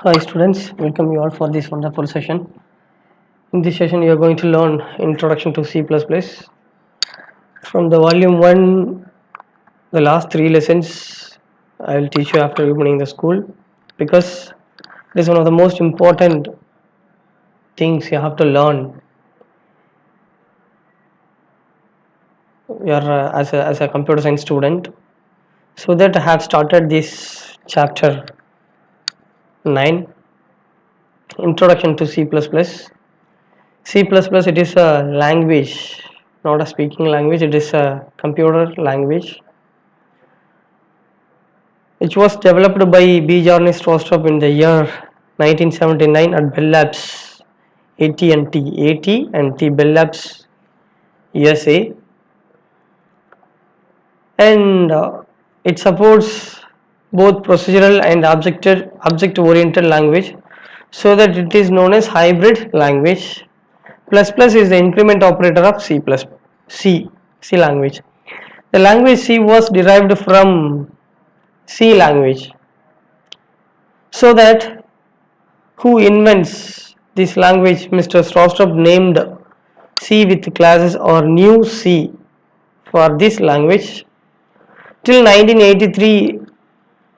Hi students, welcome you all for this wonderful session. In this session you are going to learn Introduction to C++. From the volume 1, the last 3 lessons I will teach you after opening the school, because it is one of the most important things you have to learn as a computer science student. So that I have started this chapter 9, Introduction to C++. C++ it is a language, not a speaking language, it is a computer language which was developed by Bjarne Stroustrup in the year 1979 at Bell Labs, AT&T Bell Labs, USA, and it supports both procedural and object-oriented language, so that it is known as hybrid language. Plus plus is the increment operator of C language. The language C was derived from C language, so that who invents this language, Mr. Stroustrup named C with classes or new C for this language. Till 1983,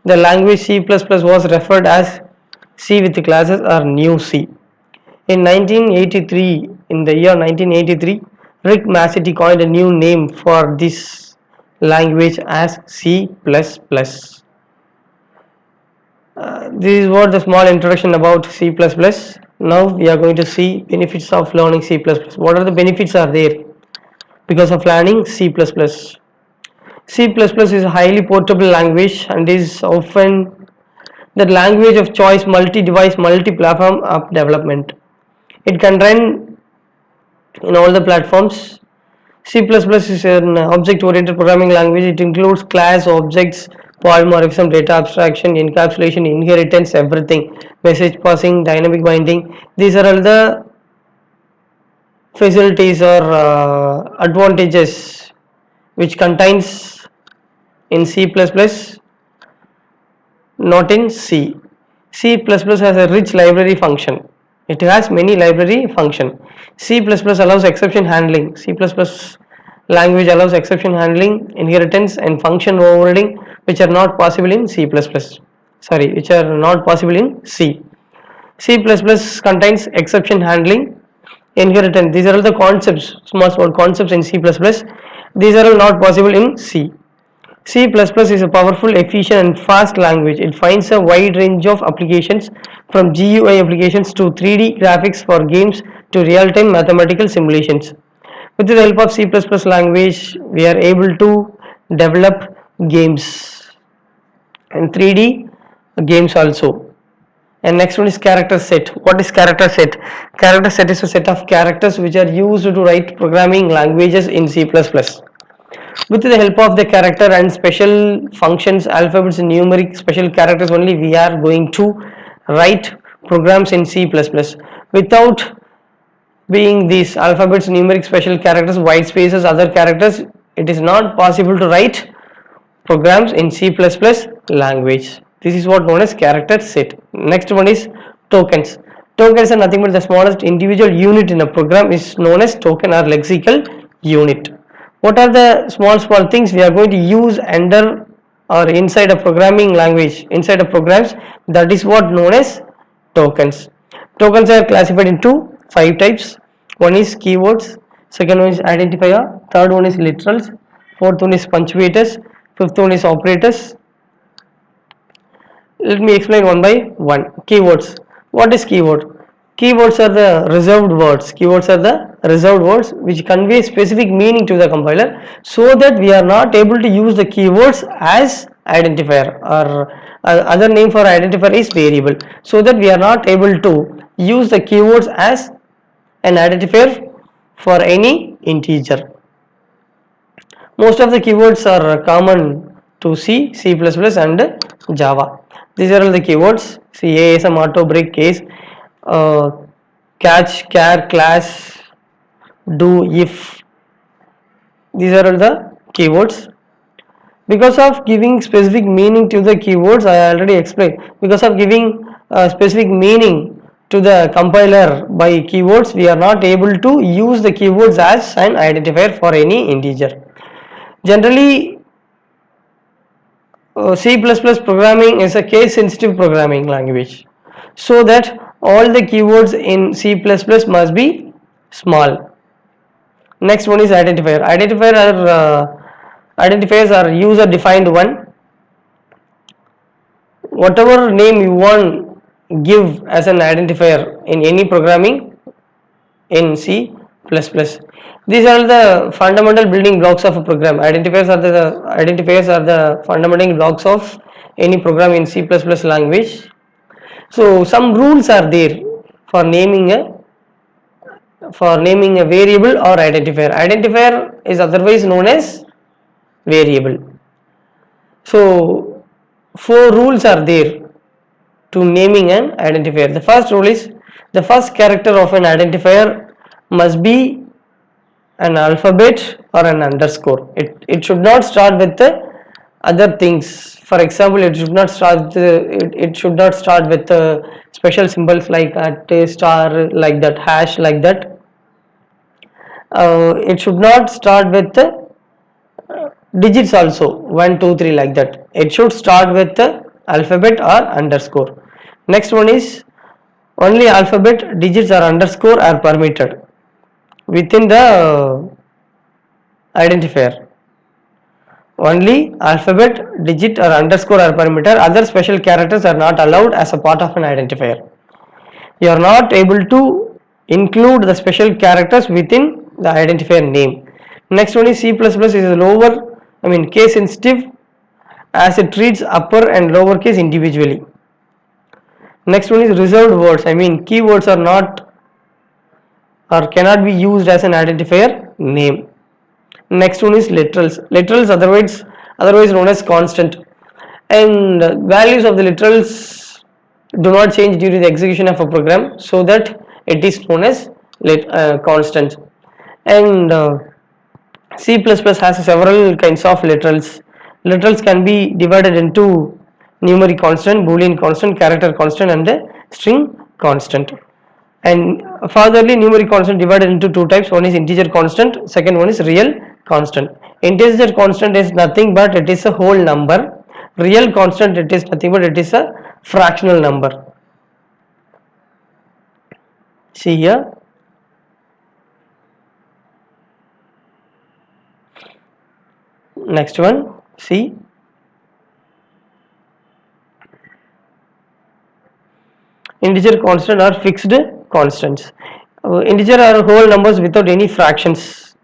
the language C++ was referred as C with classes or new C. In 1983, in the year 1983, Rick Massetti coined a new name for this language as C++. This is what the small introduction about C++. Now we are going to see benefits of learning C++. What are the benefits are there because of learning C++? C++ is a highly portable language and is often the language of choice multi-device, multi-platform app development. It can run in all the platforms. C++ is an object-oriented programming language. It includes class, objects, polymorphism, data abstraction, encapsulation, inheritance, everything, message passing, dynamic binding. These are all the facilities or advantages which contains in C++, not in C. C++ has a rich library function. It has many library function. C++ allows exception handling. C++ language allows exception handling, inheritance, and function overloading, which are not possible in C++. Which are not possible in C. C++ contains exception handling, inheritance. These are all the concepts, small concepts in C++. These are all not possible in C. C++ is a powerful, efficient and fast language. It finds a wide range of applications, from GUI applications to 3D graphics for games to real-time mathematical simulations. With the help of C++ language, we are able to develop games and 3D games also. And next one is character set. What is character set? Character set is a set of characters which are used to write programming languages in C++. With the help of the character and special functions, alphabets, and numeric special characters only, we are going to write programs in C++. Without being these alphabets, numeric special characters, white spaces, other characters, it is not possible to write programs in C++ language. This is what known as character set. Next one is tokens. Tokens are nothing but the smallest individual unit in a program is known as token or lexical unit. What are the small things we are going to use under or inside a programming language, inside a programs? That is what known as tokens. Tokens are classified into 5 types. One is keywords, second one is identifier, third one is literals, fourth one is punctuators, fifth one is operators. Let me explain one by one. Keywords. What is keyword? Keywords are the reserved words. Keywords are the reserved words which convey specific meaning to the compiler, so that we are not able to use the keywords as identifier, or other name for identifier is variable, so that we are not able to use the keywords as an identifier for any integer. Most of the keywords are common to C, C++ and Java. These are all the keywords: C, ASM, auto, break, case, catch, char, class, do, if. These are all the keywords. Because of giving specific meaning to the keywords, I already explained. Because of giving specific meaning to the compiler by keywords, we are not able to use the keywords as an identifier for any integer. Generally, C++ programming is a case sensitive programming language, so that all the keywords in C++ must be small. Next one is identifier. Identifiers are user defined one. Whatever name you want give as an identifier in any programming in C++. These are the fundamental building blocks of a program. Identifiers are the fundamental blocks of any program in C++ language. So some rules are there for naming a variable or identifier. Identifier is otherwise known as variable. So four rules are there to naming an identifier. The first rule is the first character of an identifier must be an alphabet or an underscore. It should not start with the other things. For example, it should not start with special symbols like at, star, like that, hash, like that. It should not start with digits also, 1 2 3, like that. It should start with the alphabet or underscore. Next one is only alphabet, digits or underscore are permitted within the identifier. Only alphabet, digit or underscore are permitted. Other special characters are not allowed as a part of an identifier. You are not able to include the special characters within the identifier name. Next one is C++ is case sensitive, as it treats upper and lower case individually. Next one is reserved words. Keywords are not or cannot be used as an identifier name. Next one is literals. Literals otherwise known as constant, and values of the literals do not change during the execution of a program, so that it is known as constant. And C++ has several kinds of literals. Literals can be divided into numeric constant, boolean constant, character constant and string constant. And furtherly, numeric constant divided into two types. One is integer constant, second one is real constant. Integer constant is nothing but it is a whole number. Real constant, it is nothing but it is a fractional number. See here. Next one, see. Integer constant are fixed constants. Integer are whole numbers without any fractions.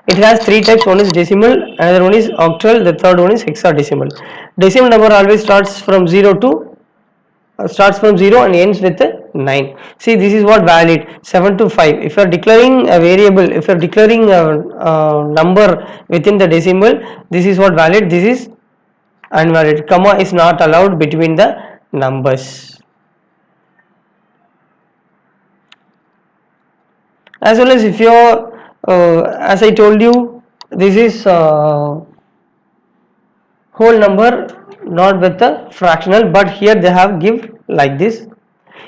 It has three types. One is decimal, another one is octal, the third one is hexadecimal. Decimal number always starts from 0 and ends with 9. See, this is what valid, 7 to 5. If you are declaring a variable, if you are declaring a number within the decimal, this is what valid, this is invalid. Comma is not allowed between the numbers. As well as if you are as I told you, this is whole number not with the fractional, but here they have give like this.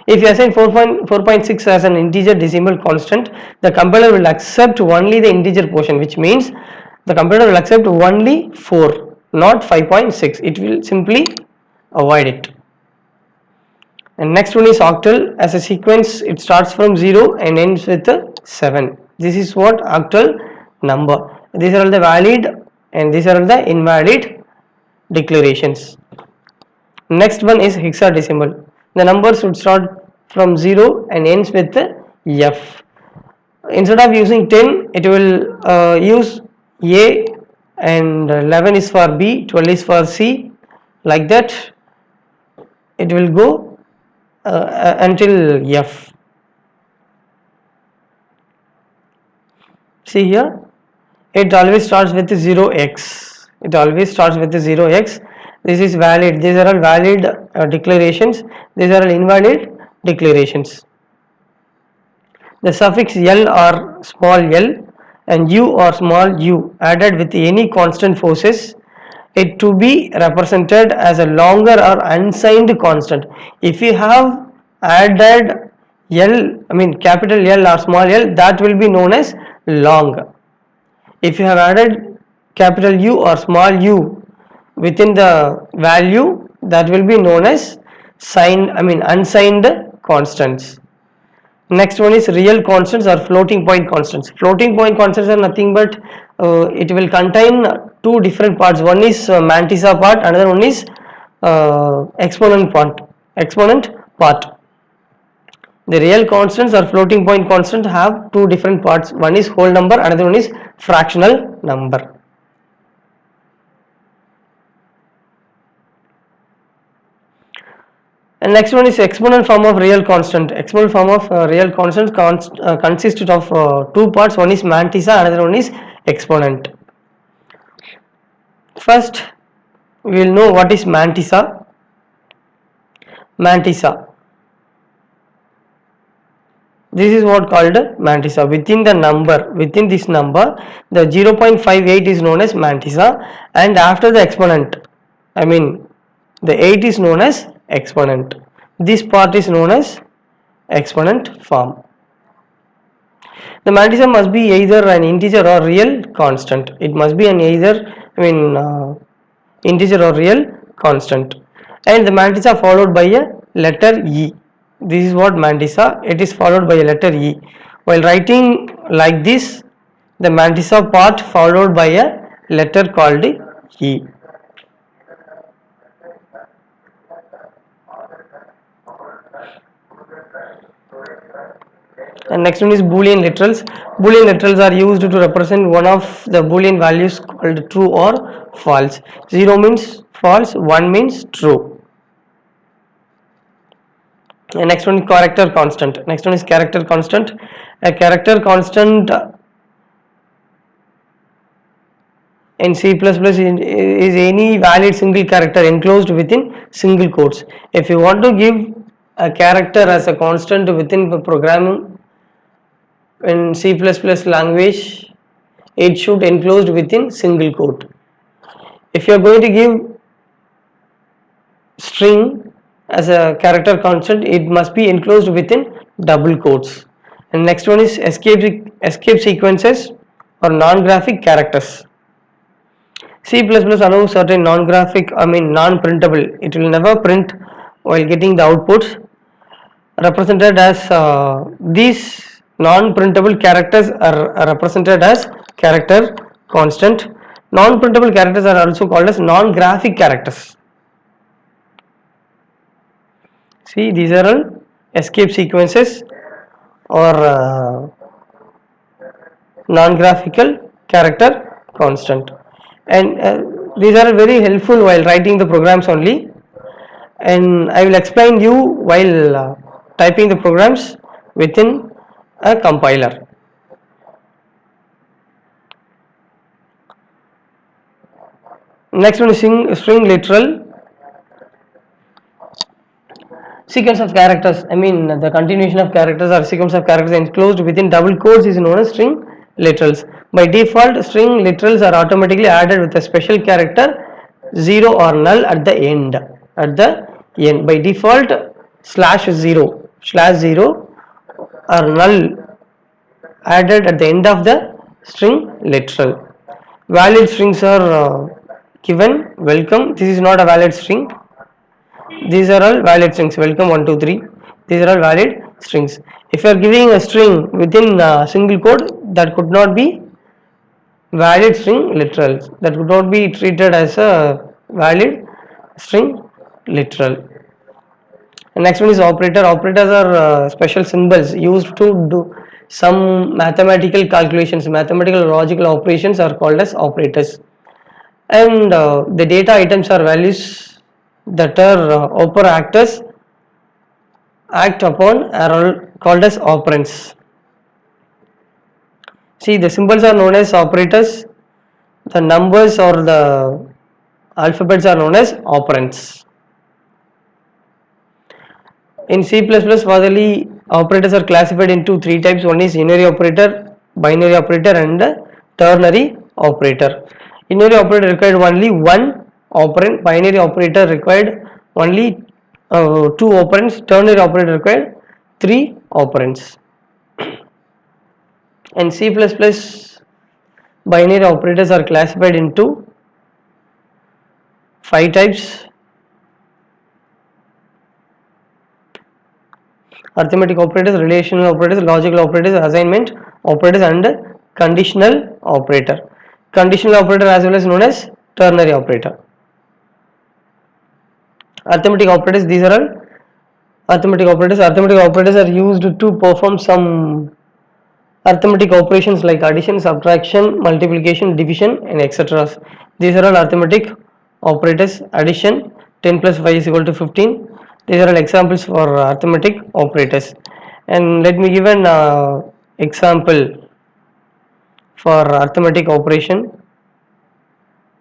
If you assign 4.6 as an integer decimal constant, the compiler will accept only the integer portion, which means the compiler will accept only 4, not 5.6. It will simply avoid it. And next one is octal. As a sequence, it starts from 0 and ends with 7. This is what octal number. These are all the valid and these are all the invalid declarations. Next one is hexadecimal. The numbers would start from 0 and ends with F. Instead of using 10, it will use A, and 11 is for B, 12 is for C, like that. It will go until F. See here, it always starts with 0x. It always starts with 0x. This is valid. These are all valid declarations. These are all invalid declarations. The suffix L or small l and U or small u added with any constant forces it to be represented as a longer or unsigned constant. If you have added L, I mean capital L or small l, that will be known as long. If you have added capital U or small u within the value, that will be known as signed, I mean unsigned constants. Next one is real constants or floating point constants. Floating point constants are nothing but it will contain two different parts. One is mantissa part, another one is exponent part. Exponent part. The real constants or floating point constant have two different parts. One is whole number, another one is fractional number. And next one is exponent form of real constant. Exponent form of real constant consists of two parts. One is mantissa, another one is exponent. First, we will know what is mantissa. Mantissa. This is what called mantissa. Within the number, within this number, the 0.58 is known as mantissa, and after the exponent, I mean the 8 is known as exponent. This part is known as exponent form. The mantissa must be either an integer or real constant. It must be an either, I mean integer or real constant, and the mantissa followed by a letter E. This is what mantissa, it is followed by a letter E. While writing like this, the mantissa part followed by a letter called E. And next one is Boolean literals. Boolean literals are used to represent one of the Boolean values called true or false. 0 means false, 1 means true. And next one is character constant. Next one is character constant. A character constant in C++ is any valid single character enclosed within single quotes. If you want to give a character as a constant within the programming in C++ language, it should enclosed within single quote. If you are going to give string as a character constant, it must be enclosed within double quotes. And next one is escape sequences or non-graphic characters. C++ allows certain non-graphic, I mean non-printable. It will never print while getting the outputs represented as these non-printable characters are represented as character constant. Non-printable characters are also called as non-graphic characters. See, these are all escape sequences or non-graphical character constant, and these are very helpful while writing the programs only, and I will explain you while typing the programs within a compiler. Next one is string literal. Sequence of characters, I mean the continuation of characters or sequence of characters enclosed within double quotes is known as string literals. By default, string literals are automatically added with a special character 0 or null at the end. By default, /0 or null added at the end of the string literal. Valid strings are given. Welcome, this is not a valid string. These are all valid strings. Welcome 1 2 3. These are all valid strings. If you are giving a string within a single quote, that could not be valid string literals. That could not be treated as a valid string literal. And next one is operator. Operators are special symbols used to do some mathematical calculations. Mathematical logical operations are called as operators. And the data items are values that are operators act upon are called as operands. See, the symbols are known as operators, the numbers or the alphabets are known as operands. In C++, furtherly operators are classified into three types. One is unary operator, binary operator and ternary operator. Unary operator required only one operand. Binary operator required only two operands. Ternary operator required three operands. And C++ binary operators are classified into five types: arithmetic operators, relational operators, logical operators, assignment operators, and conditional operator. Conditional operator as well as known as ternary operator. Arithmetic operators, these are all arithmetic operators. Arithmetic operators are used to perform some arithmetic operations like addition, subtraction, multiplication, division, and etc. These are all arithmetic operators. Addition, 10 plus 5 is equal to 15. These are all examples for arithmetic operators. And let me give an example for arithmetic operation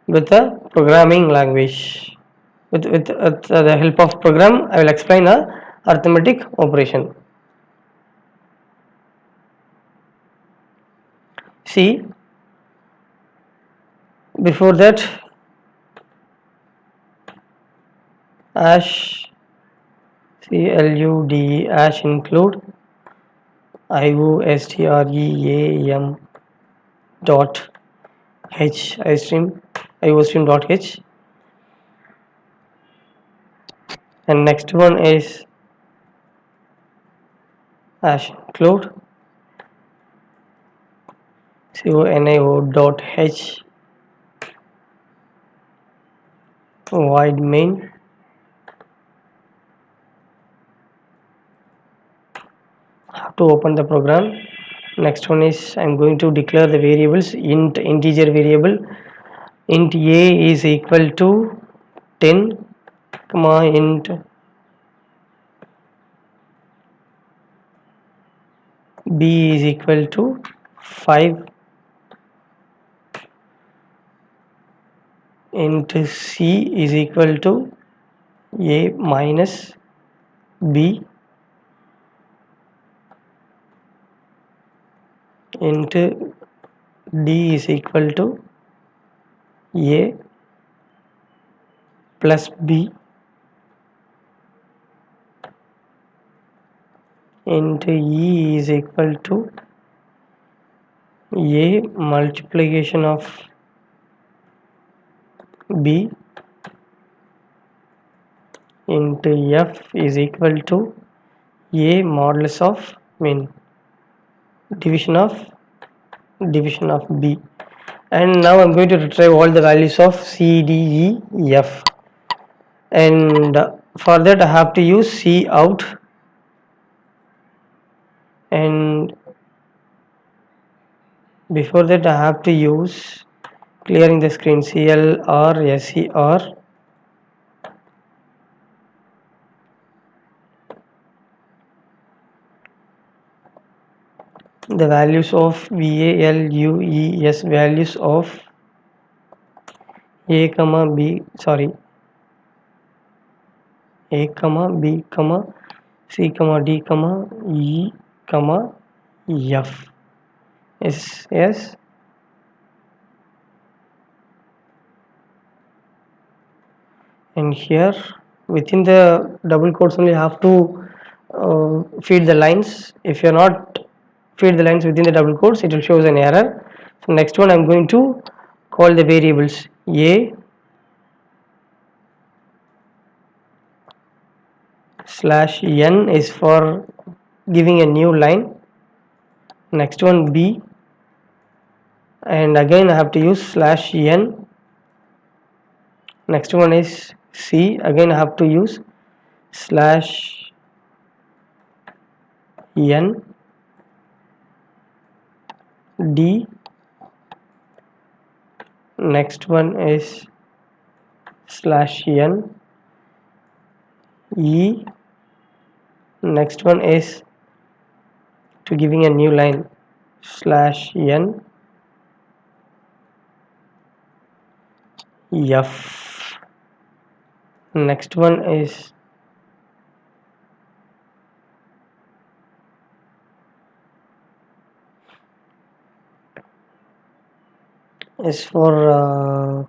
with a programming language. With the help of program, I will explain a arithmetic operation. See, before that, hash CLUD hash include IOSTREAM dot h iostream dot h, and next one is hash include conio dot h void main. Have to open the program. Next one is I'm going to declare the variables. Integer variable int a is equal to 10, comma int b is equal to 5, int c is equal to a minus b, int d is equal to a plus b, int e is equal to a multiplication of b, int f is equal to a modulus of division of b. And now I'm going to retrieve all the values of c, d, e, f, and for that I have to use c out, and before that I have to use clearing the screen clr ser, the values of values values of a comma b, sorry, a comma b comma c comma d comma e comma f. Yes, and here within the double quotes only have to feed the lines. If you are not feed the lines within the double quotes, it will show an error. So next one I'm going to call the variables a slash n is for giving a new line, next one b, and again I have to use slash n, next one is c, again I have to use slash n, d, next one is slash n, e, next one is to giving a new line slash n, f, next one is for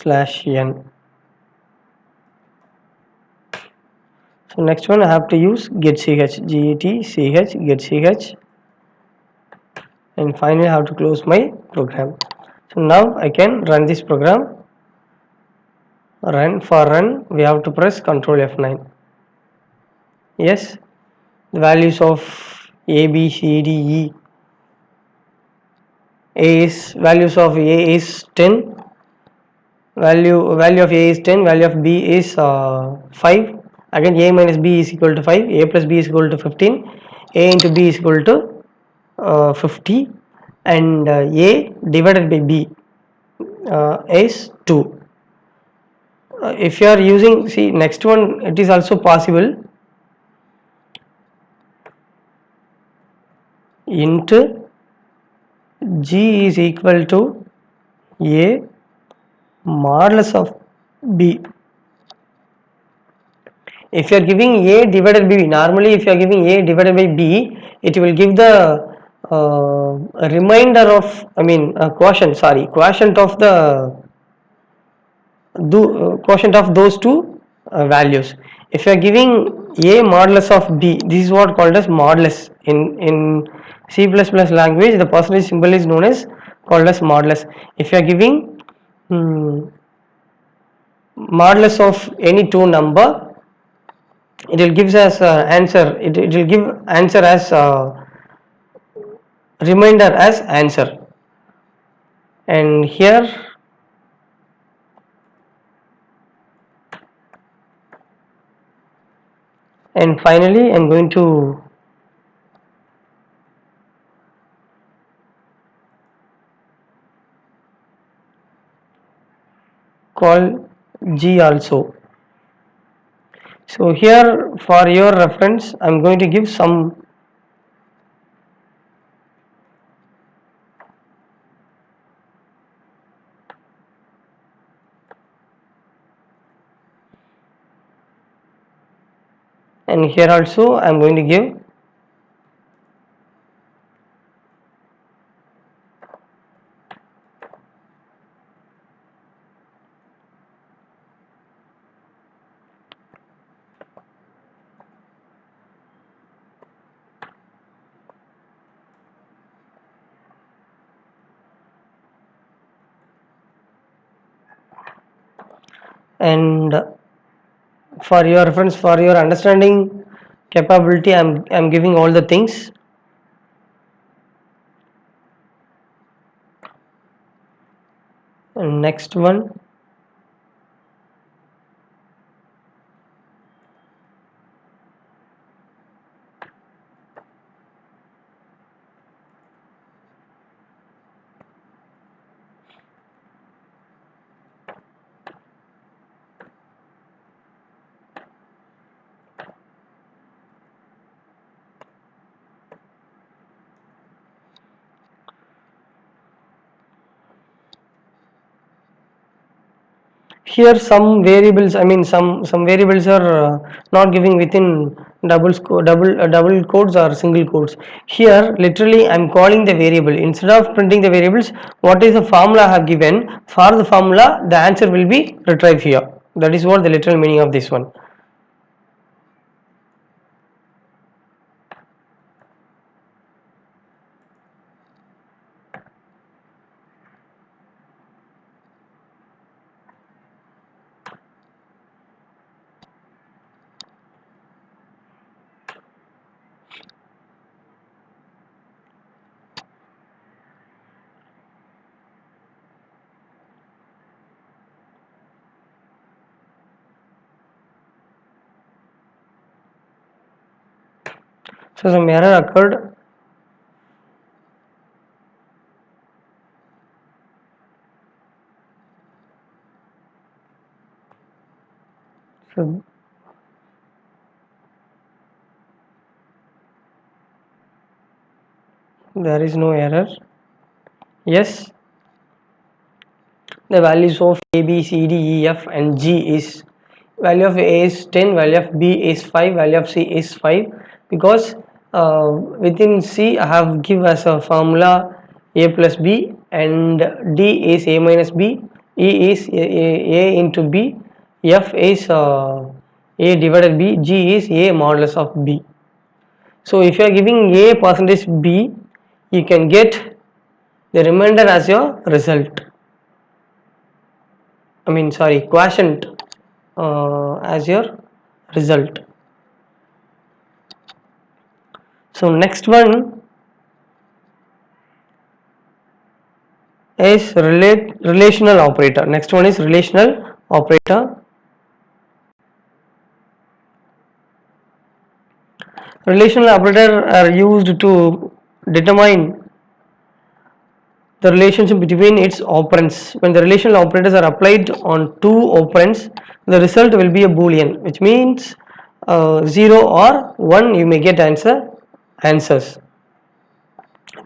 slash n. So next one I have to use get ch, get ch, and finally I have to close my program. So now I can run this program. Run we have to press Ctrl F9. Yes, the values of A, B, C, D, E. Values of A is 10. Value of A is 10. Value of B is 5. Again, A minus B is equal to 5. A plus B is equal to 15. A into B is equal to 50, and A divided by B is 2. If you are using, see, next one, it is also possible. Int G is equal to A modulus of B. If you are giving A divided by B, normally if you are giving A divided by B, it will give the remainder of, quotient of the quotient of those two values. If you are giving A modulus of B, this is what called as modulus. In C++ language, the percentage symbol is known as called as modulus. If you are giving modulus of any two number, it will give us answer. It will give answer as remainder as answer. And here and finally I'm going to call G also. So here for your reference I'm going to give some and here also I'm going to give and for your reference, for your understanding capability, I'm giving all the things. And next one, here some variables, some variables are not giving within double quotes or single quotes. Here literally I'm calling the variable instead of printing the variables. What is the formula I have given? For the formula the answer will be retrieved here. That is what the literal meaning of this one. So some error occurred. So there is no error. Yes, the values of A, B, C, D, E, F and G is value of A is 10, value of B is 5, value of C is 5, because within C I have give as a formula A plus B and D is A minus B, E is A into B, F is A divided B, G is A modulus of B. So if you are giving A percentage B, you can get the remainder as your result. I mean sorry, quotient as your result. So next one is relational operator. Next one is relational operator. Relational operators are used to determine the relationship between its operands. When the relational operators are applied on two operands, the result will be a boolean, which means 0 or 1 you may get answers.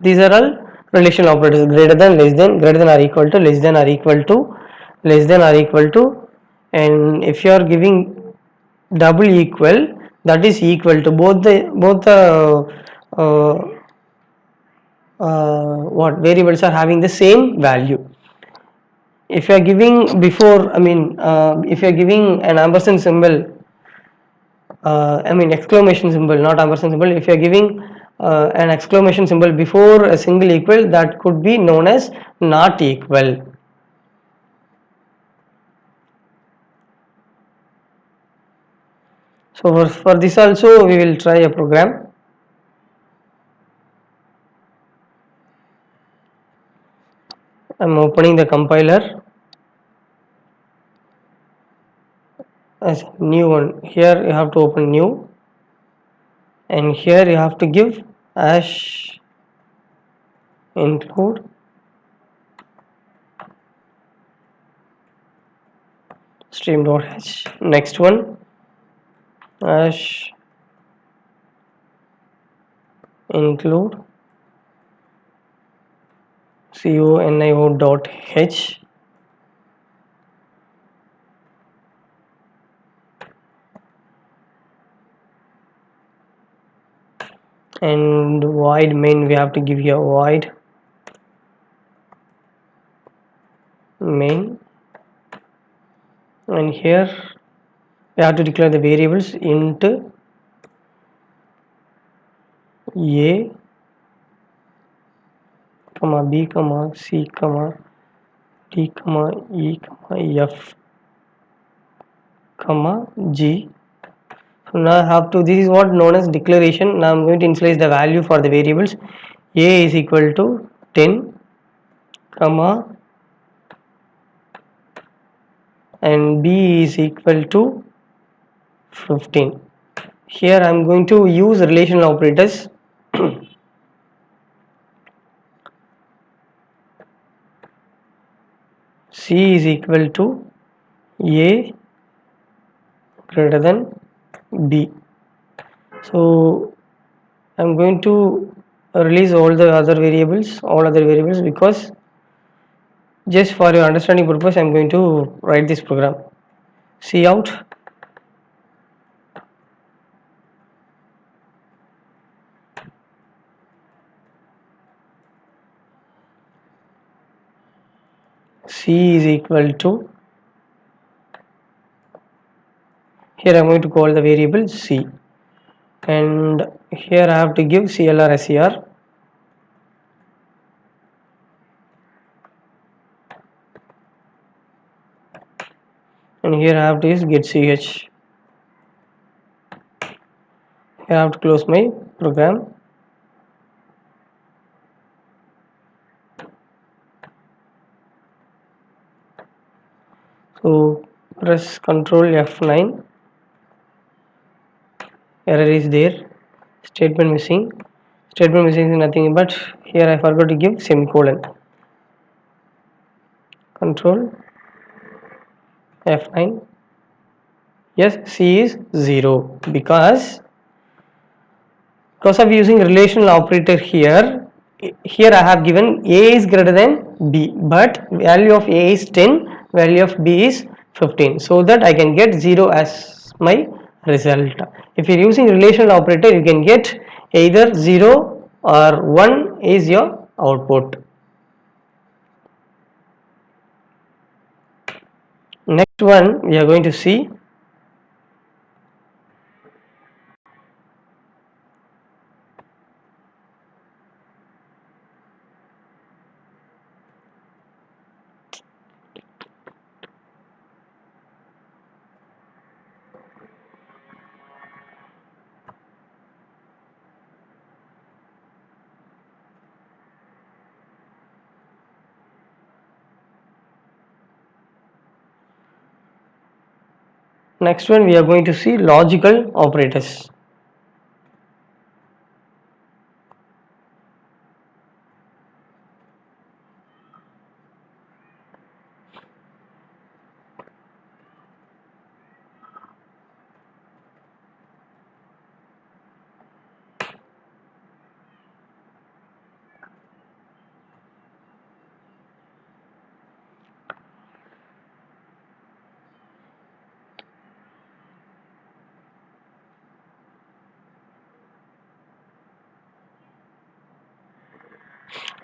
These are all relational operators: greater than, less than, greater than or equal to, less than or equal to, less than or equal to, and if you are giving double equal, that is equal to both the what variables are having the same value. If you are giving before, if you are giving an ampersand symbol, exclamation symbol, not ampersand symbol. If you are giving an exclamation symbol before a single equal, that could be known as not equal. So for this also we will try a program. I am opening the compiler as new one. Here you have to open new, and here you have to give hash include stream.h. Next one, hash include conio.h. and void main, we have to give here void main, and here we have to declare the variables int a comma b comma c comma d comma e comma f comma g. So now I have to, this is what known as declaration. Now I am going to initialize the value for the variables. A is equal to 10 comma and b is equal to 15. Here I am going to use relational operators. C is equal to A greater than B. So I am going to release all other variables, because just for your understanding purpose I am going to write this program. Cout C is equal to, here I am going to call the variable C, and here I have to give CLR SCR, and here I have to use get ch. Here I have to close my program. So press Ctrl F9. Error is there. Statement missing. Statement missing is nothing but here I forgot to give semicolon. Ctrl F9. Yes, C is 0 because of using relational operator here. Here I have given A is greater than B, but value of A is 10, value of B is 15, so that I can get 0 as my result. If you are using relational operator, you can get either 0 or 1 is your output. Next one we are going to see logical operators.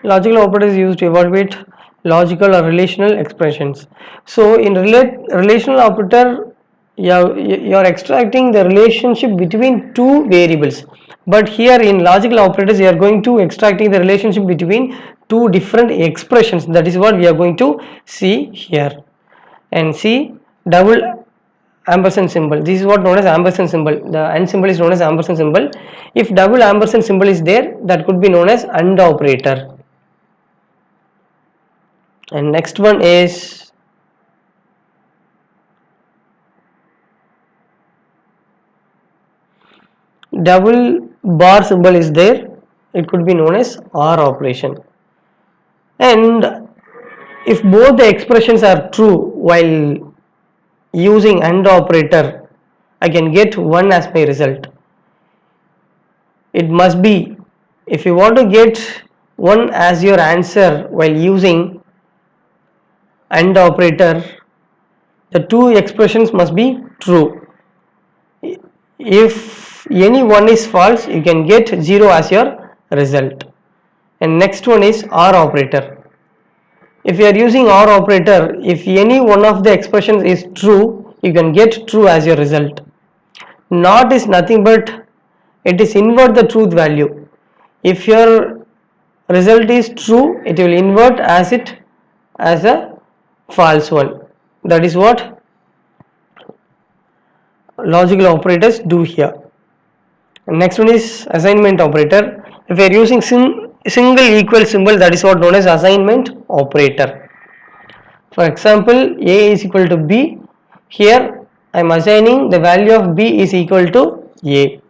Logical operators used to evaluate logical or relational expressions. So in relational operator, you're extracting the relationship between two variables. But here in logical operators, you are going to extracting the relationship between two different expressions. That is what we are going to see here. And see double ampersand symbol. This is what known as ampersand symbol. The AND symbol is known as ampersand symbol. If double ampersand symbol is there, that could be known as AND operator. And next one is double bar symbol is there, it could be known as OR operation. And if both the expressions are true while using AND operator, I can get 1 as my result. It must be, if you want to get 1 as your answer while using AND operator, the two expressions must be true. If any one is false, you can get 0 as your result. And next one is OR operator. If you are using OR operator, if any one of the expressions is true, you can get true as your result. NOT is nothing but it is invert the truth value. If your result is true, it will invert as a false one. That is what logical operators do here. And next one is assignment operator. If we are using single equal symbol, that is what known as assignment operator. For example, A is equal to B. Here I am assigning the value of B is equal to A.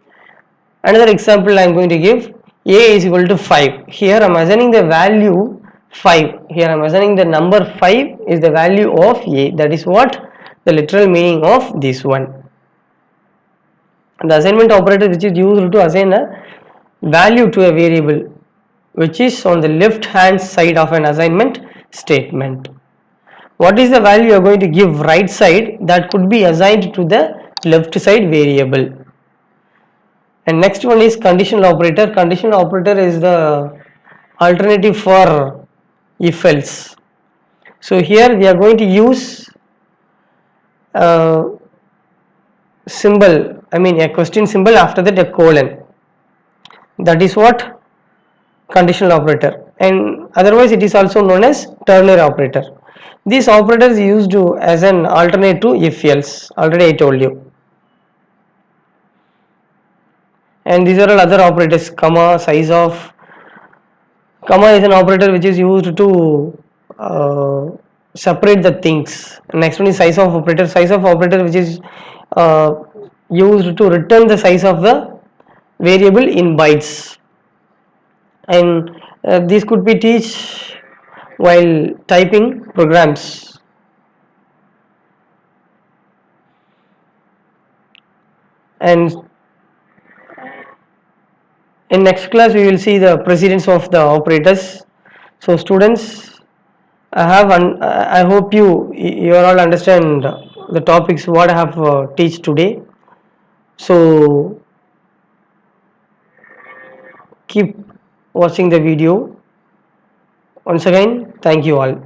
Another example I am going to give, A is equal to 5. Here I am assigning the value 5. Here I am assigning the number 5 is the value of A. That is what the literal meaning of this one. The assignment operator, which is used to assign a value to a variable, which is on the left hand side of an assignment statement. What is the value you are going to give right side, that could be assigned to the left side variable. And next one is conditional operator. Conditional operator is the alternative for if else. So here we are going to use symbol, I mean a question symbol, after that a colon. That is what conditional operator, and otherwise it is also known as ternary operator. This operator is used as an alternate to if else, already I told you. And these are all other operators. Comma, size of, comma is an operator which is used to separate the things. Next one is size of operator. Size of operator which is uh, used to return the size of the variable in bytes. And this could be teach while typing programs. And in next class we will see the precedence of the operators. So students, I hope you all understand the topics what I have teach today. So keep watching the video. Once again, thank you all.